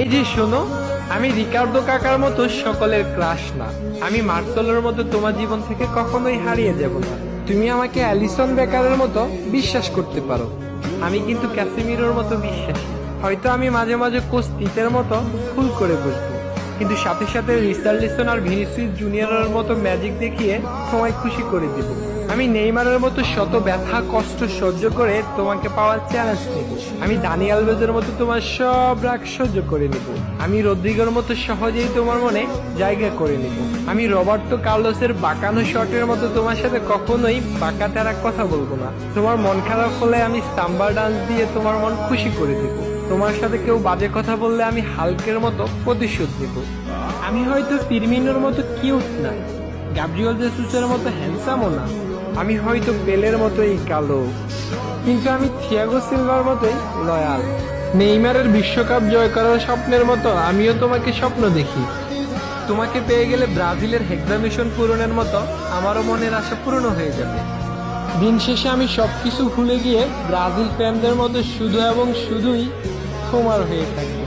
এই যে শোনো, আমি রিকার্ডো কাকার মতো সকলের ক্রাশ না। আমি মার্সেলোর মতো তোমার জীবন থেকে কখনোই হারিয়ে যাব না। তুমি আমাকে অ্যালিসন বেকারের মতো বিশ্বাস করতে পারো, আমি কিন্তু ক্যাসিমিরোর মতো বিশ্বাসী। হয়তো আমি মাঝে মাঝে কোচ তিতের মতো ভুল করে বসবো, কিন্তু সাথে সাথে রিচার্লিসন আর ভিনিসিয়াস জুনিয়রের মতো ম্যাজিক দেখিয়ে তোমায় খুশি করে দিব। আমি নেইমারের মতো শত ব্যথা কষ্ট সহ্য করে তোমাকে পাওয়ার চ্যালেঞ্জ নেব। আমি দানি আলভেজের মতো তোমার সব রাগ সহ্য করে নেব। আমি রদ্রিগোর মতো সহজেই তোমার মনে জায়গা করে নেব। আমি রবার্টো কার্লোসের বাঁকানো শটের মতো তোমার সাথে কখনোই বাঁকা তেরা কথা বলবো না। তোমার মন খারাপ হলে আমি সাম্বার ডান্স দিয়ে তোমার মন খুশি করে দেব। তোমার সাথে কেউ বাজে কথা বললে আমি হালকের মতো প্রতিশোধ নেব। আমি হয়তো ফিরমিনোর মতো কিউট না, গ্যাব্রিয়েল জেসুসের মতো হ্যান্ডসামও না, আমি হয়তো পেলের মতোই কালো, কিন্তু আমি থিয়াগো সিলভার মতোই লয়াল। নেইমারের বিশ্বকাপ জয় করার স্বপ্নের মতো আমিও তোমাকে স্বপ্ন দেখি। তোমাকে পেয়ে গেলে ব্রাজিলের হেক্সামিশন পূরণের মতো আমারও মনের আশা পূর্ণ হয়ে যাবে। দিন শেষে আমি সবকিছু ভুলে গিয়ে ব্রাজিল ফ্যানদের মতো শুধু এবং শুধুই তোমার হয়ে থাকবো।